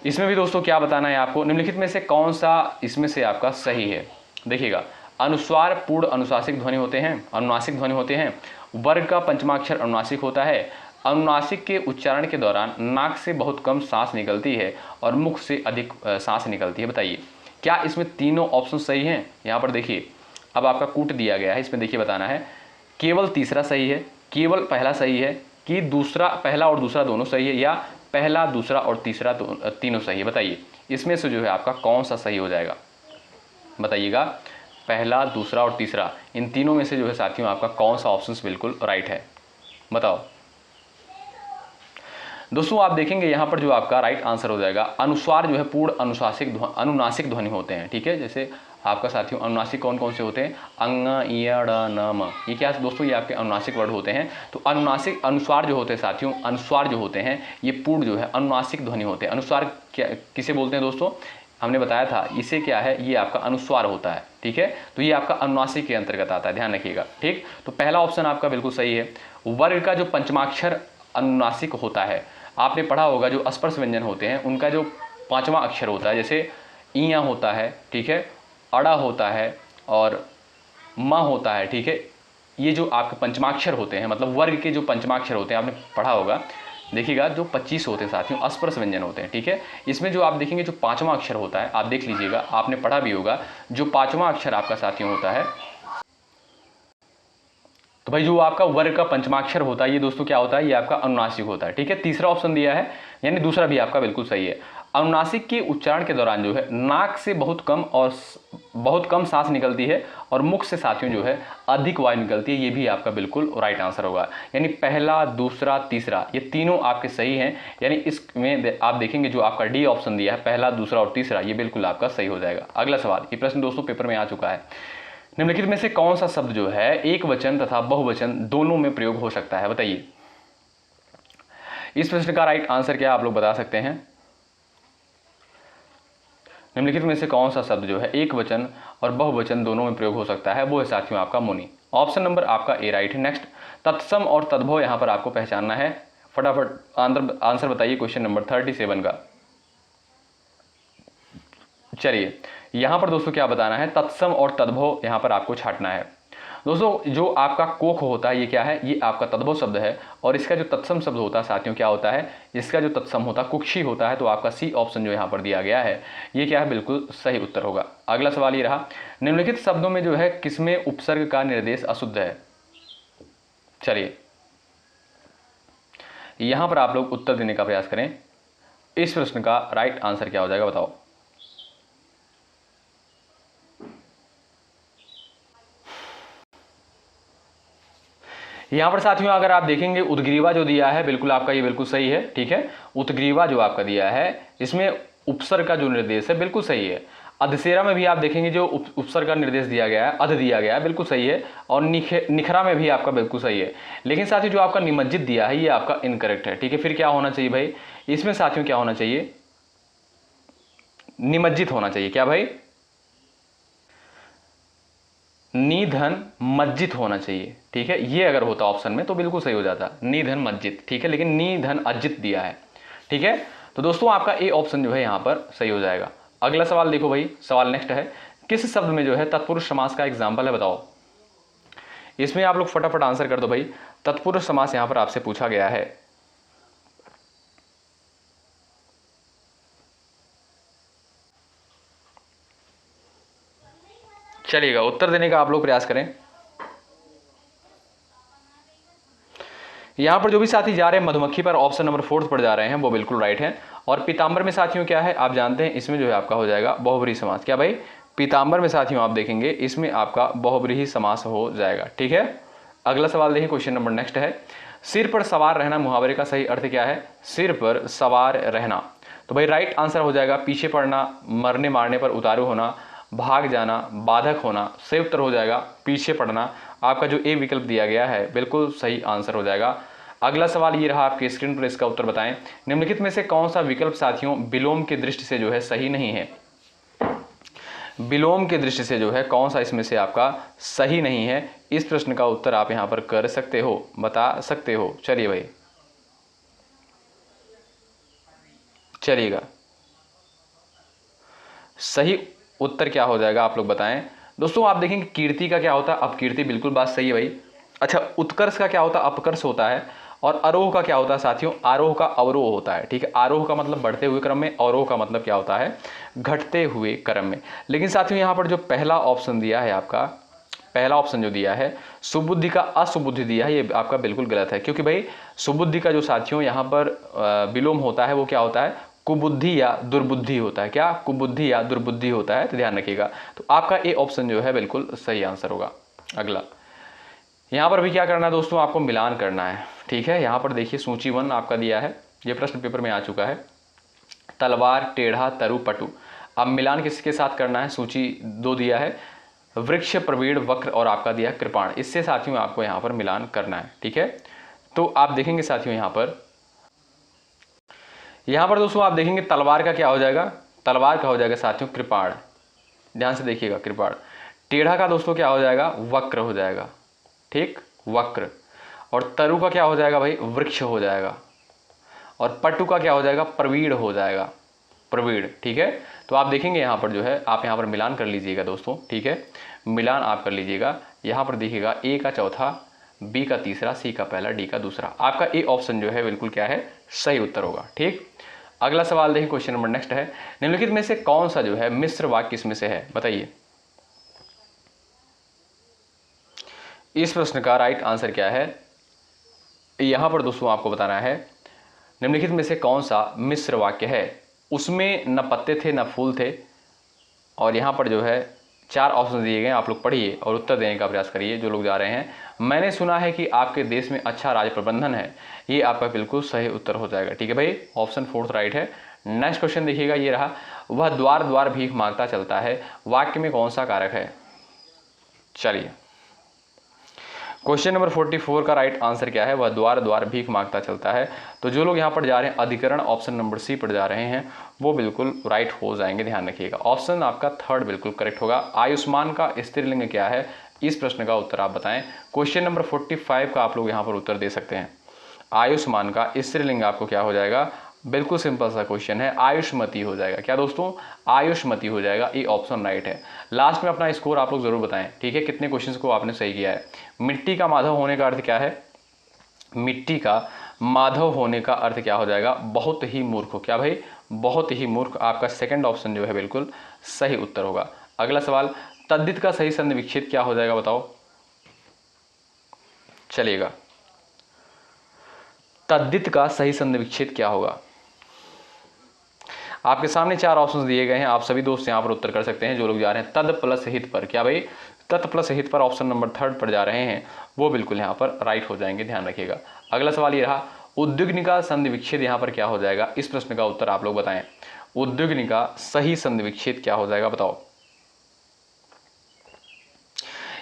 Speaker 1: इसमें भी दोस्तों क्या बताना है आपको, निम्नलिखित में से कौन सा इसमें से आपका सही है। देखिएगा, अनुस्वार पूर्ण अनुनासिक ध्वनि होते हैं, अनुनासिक ध्वनि होते हैं, वर्ग का पंचमाक्षर अनुनासिक होता है, अनुनासिक के उच्चारण के दौरान नाक से बहुत कम सांस निकलती है और मुख से अधिक सांस निकलती है। बताइए क्या इसमें तीनों ऑप्शन सही हैं। यहाँ पर देखिए, अब आपका कूट दिया गया है, इसमें देखिए बताना है केवल तीसरा सही है, केवल पहला सही है, कि दूसरा, पहला और दूसरा दोनों सही है, या पहला दूसरा और तीसरा तीनों सही है। बताइए इसमें से जो है आपका कौन सा सही हो जाएगा, बताइएगा। पहला, दूसरा और तीसरा, इन तीनों में से जो है साथियों आपका कौन सा ऑप्शन बिल्कुल राइट है, बताओ दोस्तों। आप देखेंगे यहाँ पर जो आपका राइट आंसर हो जाएगा, अनुस्वार जो है पूर्ण अनुनासिक ध्वनि होते हैं। ठीक है, जैसे आपका साथियों अनुनासिक कौन कौन से होते हैं, अंग, इ, ड, न, म, ये क्या दोस्तों, ये आपके अनुनासिक वर्ड होते हैं। तो अनुनासिक अनुस्वार जो होते हैं साथियों, अनुस्वार जो होते हैं ये पूर्ण जो है अनुनासिक ध्वनि होते हैं। अनुस्वार क्या किसे बोलते हैं दोस्तों, हमने बताया था, इसे क्या है, ये आपका अनुस्वार होता है। ठीक है, तो ये आपका अनुनासिक के अंतर्गत आता है, ध्यान रखिएगा। ठीक, तो पहला ऑप्शन आपका बिल्कुल सही है। वर्ग का जो पंचमाक्षर अनुनासिक होता है, आपने पढ़ा होगा जो स्पर्श व्यंजन होते हैं उनका जो पांचवा अक्षर होता है, जैसे इया होता है, ठीक है, अड़ा होता है और म होता है। ठीक है, ये जो आपके पंचमाक्षर होते हैं, मतलब वर्ग के जो पंचमाक्षर होते हैं, आपने पढ़ा होगा, देखिएगा जो 25 होते हैं साथियों, स्पर्श व्यंजन होते हैं। ठीक है, इसमें जो आप देखेंगे जो पांचवा अक्षर होता है, आप देख लीजिएगा, आपने पढ़ा भी होगा, जो पांचवा अक्षर आपका साथियों होता है, तो भाई जो आपका वर्ग का पंचमाक्षर होता है ये दोस्तों क्या होता है, ये आपका अनुनासिक होता है। ठीक है, तीसरा ऑप्शन दिया है, यानी दूसरा भी आपका बिल्कुल सही है। अनुनासिक के उच्चारण के दौरान जो है नाक से बहुत कम सांस निकलती है और मुख से साथियों जो है अधिक वायु निकलती है, ये भी आपका बिल्कुल राइट आंसर होगा। यानी पहला, दूसरा, तीसरा, ये तीनों आपके सही हैं। यानी इसमें आप देखेंगे जो आपका डी ऑप्शन दिया है, पहला, दूसरा और तीसरा, ये बिल्कुल आपका सही हो जाएगा। अगला सवाल, ये प्रश्न दोस्तों पेपर में आ चुका है। निम्नलिखित में से कौन सा शब्द जो है एक वचन तथा बहुवचन दोनों में प्रयोग हो सकता है, बताइए। इस प्रश्न का राइट आंसर क्या आप लोग बता सकते हैं। निम्नलिखित में से कौन सा शब्द जो है एक वचन और बहुवचन दोनों में प्रयोग हो सकता है, वो है साथियों आपका मुनि। ऑप्शन नंबर आपका ए राइट है। नेक्स्ट, तत्सम और तद्भव यहां पर आपको पहचानना है। फटाफट आंसर बताइए क्वेश्चन नंबर 37 का। चलिए यहां पर दोस्तों क्या बताना है, तत्सम और तद्भव यहां पर आपको छांटना है। दोस्तों जो आपका कोख होता है ये क्या है, ये आपका तद्भव शब्द है, और इसका जो तत्सम शब्द होता है साथियों क्या होता है, इसका जो तत्सम होता है कुक्षी होता है। तो आपका सी ऑप्शन जो यहाँ पर दिया गया है ये क्या है, बिल्कुल सही उत्तर होगा। अगला सवाल ये रहा, निम्नलिखित शब्दों में जो है किसमें उपसर्ग का निर्देश अशुद्ध है। चलिए यहां पर आप लोग उत्तर देने का प्रयास करें। इस प्रश्न का राइट आंसर क्या हो जाएगा, बताओ। यहां पर साथियों अगर आप देखेंगे उद्ग्रीवा जो दिया है बिल्कुल आपका ये बिल्कुल सही है। ठीक है, उत्ग्रीवा जो आपका दिया है इसमें उपसर्ग का जो निर्देश है बिल्कुल सही है। अधसेरा में भी आप देखेंगे जो उपसर्ग का निर्देश दिया गया है, अध दिया गया है, बिल्कुल सही है। और निखरा में भी आपका बिल्कुल सही है। लेकिन साथियों जो आपका निमज्जित दिया है ये आपका इनकरेक्ट है। ठीक है, फिर क्या होना चाहिए भाई, इसमें साथियों क्या होना चाहिए, निमज्जित होना चाहिए। क्या भाई, निधन मज्जित होना चाहिए। ठीक है, ये अगर होता ऑप्शन में तो बिल्कुल सही हो जाता, निधन मज्जित। ठीक है, लेकिन निधन अज्जित दिया है। ठीक है, तो दोस्तों आपका ए ऑप्शन जो है यहां पर सही हो जाएगा। अगला सवाल देखो भाई, सवाल नेक्स्ट है, किस शब्द में जो है तत्पुरुष समास का एग्जाम्पल है, बताओ। इसमें आप लोग फटाफट आंसर कर दो भाई। तत्पुरुष समास यहां पर आपसे पूछा गया है। चलिएगा उत्तर देने का आप लोग प्रयास करें। यहां पर जो भी साथी जा रहे हैं मधुमक्खी पर ऑप्शन नंबर 4 पर जा रहे हैं वो बिल्कुल राइट है। और पीतांबर में साथियों क्या है आप जानते हैं, इसमें जो है आपका हो जाएगा बहुब्रीहि समास। क्या भाई, पीतांबर में साथियों आप देखेंगे इसमें आपका बहुब्रीहि समास हो जाएगा। ठीक है, अगला सवाल देखिए, क्वेश्चन नंबर नेक्स्ट है, सिर पर सवार रहना मुहावरे का सही अर्थ क्या है? सिर पर सवार रहना, तो भाई राइट आंसर हो जाएगा पीछे पड़ना, मरने मारने पर उतारू होना, भाग जाना, बाधक होना। सही उत्तर हो जाएगा पीछे पड़ना। आपका जो ए विकल्प दिया गया है बिल्कुल सही आंसर हो जाएगा। अगला सवाल ये रहा आपके स्क्रीन पर, इसका उत्तर बताएं। निम्नलिखित में से कौन सा विकल्प साथियों विलोम की दृष्टि से जो है सही नहीं है? विलोम की दृष्टि से जो है कौन सा इसमें से आपका सही नहीं है? इस प्रश्न का उत्तर आप यहां पर कर सकते हो, बता सकते हो। चलिए भाई, चलिएगा, सही उत्तर क्या हो जाएगा आप लोग बताएं। दोस्तों आप देखेंगे कीर्ति का क्या होता है अपकीर्ति, बिल्कुल बात सही है भाई। अच्छा, उत्कर्ष का क्या होता है? अपकर्ष होता है। और आरोह का क्या होता है साथियों? आरोह का अवरोह होता है। ठीक है, आरोह का मतलब बढ़ते हुए क्रम में, अवरोह का मतलब क्या होता है? घटते हुए क्रम में। लेकिन साथियों यहाँ पर जो पहला ऑप्शन दिया है आपका, पहला ऑप्शन जो दिया है सुबुद्धि का असुबुद्धि दिया है, ये आपका बिल्कुल गलत है। क्योंकि भाई सुबुद्धि का जो साथियों यहाँ पर विलोम होता है वो क्या होता है? कुबुद्धि या दुर्बुद्धि होता है। क्या? कुबुद्धि या दुर्बुद्धि होता है, तो ध्यान रखिएगा। तो आपका ए ऑप्शन जो है बिल्कुल सही आंसर होगा। अगला, यहाँ पर भी क्या करना है दोस्तों? आपको मिलान करना है। ठीक है, यहाँ पर देखिए सूची 1 आपका दिया है, ये प्रश्न पेपर में आ चुका है। तलवार, टेढ़ा, तरु, पटु। अब मिलान किसके साथ करना है? सूची 2 दिया है, वृक्ष, प्रवीण, वक्र और आपका दिया कृपाण। इससे साथियों आपको यहाँ पर मिलान करना है। ठीक है, तो आप देखेंगे साथियों यहाँ पर दोस्तों आप देखेंगे तलवार का क्या हो जाएगा? तलवार का हो जाएगा साथियों कृपाण। ध्यान से देखिएगा, कृपाण। टेढ़ा का दोस्तों क्या हो जाएगा? वक्र हो जाएगा। ठीक, वक्र। और तरु का क्या हो जाएगा भाई? वृक्ष हो जाएगा। और पटु का क्या हो जाएगा? प्रवीण हो जाएगा, प्रवीण। ठीक है, तो आप देखेंगे यहाँ पर जो है, आप यहाँ पर मिलान कर लीजिएगा दोस्तों। ठीक है, मिलान आप कर लीजिएगा। यहाँ पर देखिएगा ए का चौथा, बी का तीसरा, सी का पहला, डी का दूसरा। आपका ए ऑप्शन जो है बिल्कुल क्या है? सही उत्तर होगा। ठीक, अगला सवाल देखिए, क्वेश्चन नंबर नेक्स्ट है, निम्नलिखित में से कौन सा जो है मिश्र वाक्य इसमें से है? बताइए। इस प्रश्न का राइट आंसर क्या है? यहाँ पर दोस्तों आपको बताना है निम्नलिखित में से कौन सा मिश्र वाक्य है। उसमें न पत्ते थे न फूल थे। और यहाँ पर जो है 4 ऑप्शन दिए गए हैं, आप लोग पढ़िए और उत्तर देने का प्रयास करिए जो लोग जा रहे हैं। मैंने सुना है कि आपके देश में अच्छा राज्य प्रबंधन है, ये आपका बिल्कुल सही उत्तर हो जाएगा। ठीक है भाई, ऑप्शन 4 राइट है। नेक्स्ट क्वेश्चन देखिएगा, ये रहा, वह द्वार द्वार भीख मांगता चलता है, वाक्य में कौन सा कारक है? चलिए, क्वेश्चन नंबर 44 का राइट आंसर क्या है? वह द्वार द्वार भीख मांगता चलता है। तो जो लोग यहाँ पर जा रहे हैं अधिकरण ऑप्शन नंबर सी पर जा रहे हैं, वो बिल्कुल राइट हो जाएंगे। ध्यान रखिएगा, ऑप्शन आपका 3 बिल्कुल करेक्ट होगा। आयुष्मान का स्त्रीलिंग क्या है? इस प्रश्न का उत्तर आप बताएं। क्वेश्चन नंबर 45 का आप लोग यहाँ पर उत्तर दे सकते हैं। आयुष्मान का स्त्रीलिंग आपको क्या हो जाएगा? बिल्कुल सिंपल सा क्वेश्चन है, आयुष्मती हो जाएगा। क्या दोस्तों? आयुष्मती हो जाएगा, ये ऑप्शन राइट है। लास्ट में अपना स्कोर आप लोग जरूर बताएं। ठीक है, कितने क्वेश्चंस को आपने सही किया है। मिट्टी का माधव होने का अर्थ क्या है? मिट्टी का माधव होने का अर्थ क्या हो जाएगा? बहुत ही मूर्ख हो। क्या भाई? बहुत ही मूर्ख। आपका सेकंड ऑप्शन जो है बिल्कुल सही उत्तर होगा। अगला सवाल, तद्धित का सही संधि विच्छेद क्या हो जाएगा? बताओ। चलिएगा, तद्धित का सही संधि विच्छेद क्या होगा? आपके सामने 4 ऑप्शंस दिए गए हैं, आप सभी दोस्त यहाँ पर उत्तर कर सकते हैं जो लोग जा रहे हैं तद प्लस हित पर। क्या भाई? तत् प्लस हित पर ऑप्शन नंबर 3 पर जा रहे हैं, वो बिल्कुल यहाँ पर राइट हो जाएंगे। ध्यान रखिएगा। अगला सवाल ये रहा, उद्विग्निका संधि विच्छेद यहाँ पर क्या हो जाएगा? इस प्रश्न का उत्तर आप लोग बताएं। उद्विग्निका सही संधि विच्छेद क्या हो जाएगा? बताओ।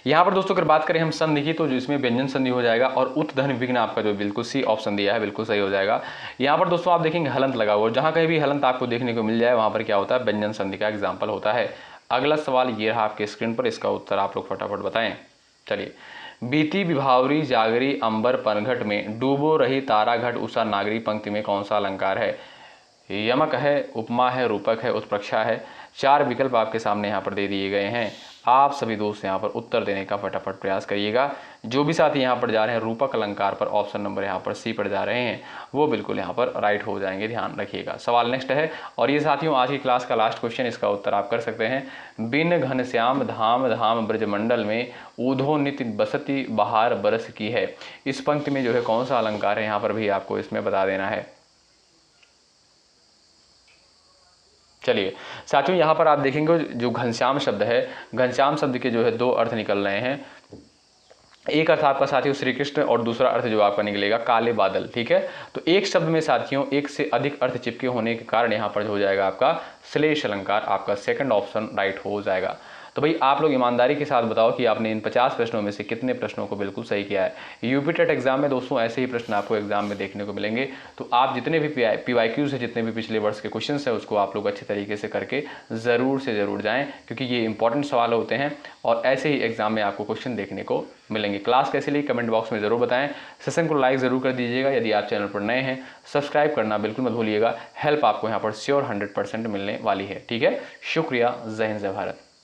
Speaker 1: यहाँ पर दोस्तों अगर बात करें हम संधि की, तो जो इसमें व्यंजन संधि हो जाएगा। और उत्धन विघ्न आपका जो बिल्कुल सी ऑप्शन दिया है बिल्कुल सही हो जाएगा। यहाँ पर दोस्तों आप देखेंगे हलंत लगा हुआ, जहाँ कहीं भी हलंत आपको देखने को मिल जाए वहाँ पर क्या होता है? व्यंजन संधि का एग्जाम्पल होता है। अगला सवाल ये रहा आपके स्क्रीन पर, इसका उत्तर आप लोग फटाफट बताएं। चलिए, बीती विभावरी जागरी अंबर पनघट में डूबो रही तारा घट उषा नागरी पंक्ति में कौन सा अलंकार है? यमक है, उपमा है, रूपक है, उत्प्रेक्षा है। 4 विकल्प आपके सामने यहाँ पर दे दिए गए हैं। आप सभी दोस्त यहाँ पर उत्तर देने का फटाफट प्रयास करिएगा। जो भी साथी यहाँ पर जा रहे हैं रूपक अलंकार पर, ऑप्शन नंबर यहाँ पर सी पर जा रहे हैं, वो बिल्कुल यहाँ पर राइट हो जाएंगे। ध्यान रखिएगा। सवाल नेक्स्ट है, और ये साथियों आज की क्लास का लास्ट क्वेश्चन, इसका उत्तर आप कर सकते हैं। बिन घनश्याम धाम धाम ब्रजमंडल में ऊधो नित्य बसती बहार बरस की है। इस पंक्ति में जो है कौन सा अलंकार है? यहाँ पर भी आपको इसमें बता देना है। चलिए साथियों, यहाँ पर आप देखेंगे जो घनश्याम शब्द है, घनश्याम शब्द के जो है 2 अर्थ निकल रहे हैं। एक अर्थ आपका साथियों श्री कृष्ण और दूसरा अर्थ जो आपका निकलेगा काले बादल। ठीक है, तो एक शब्द में साथियों एक से अधिक अर्थ चिपके होने के कारण यहाँ पर जो हो जाएगा आपका श्लेष अलंकार, आपका सेकंड ऑप्शन राइट हो जाएगा। तो भाई आप लोग ईमानदारी के साथ बताओ कि आपने इन 50 प्रश्नों में से कितने प्रश्नों को बिल्कुल सही किया है। यूपी टेट एग्जाम में दोस्तों ऐसे ही प्रश्न आपको एग्जाम में देखने को मिलेंगे, तो आप जितने भी PYQ से जितने भी पिछले वर्ष के क्वेश्चन हैं उसको आप लोग अच्छे तरीके से करके ज़रूर से ज़रूर जाएँ, क्योंकि ये इंपॉर्टेंट सवाल होते हैं और ऐसे ही एग्जाम में आपको क्वेश्चन देखने को मिलेंगे। क्लास कैसी लगी कमेंट बॉक्स में ज़रूर बताएं, सेशन को लाइक ज़रूर कर दीजिएगा, यदि आप चैनल पर नए हैं सब्सक्राइब करना बिल्कुल मत भूलिएगा। हेल्प आपको यहाँ पर श्योर 100% मिलने वाली है। ठीक है, शुक्रिया, जय हिंद जय भारत।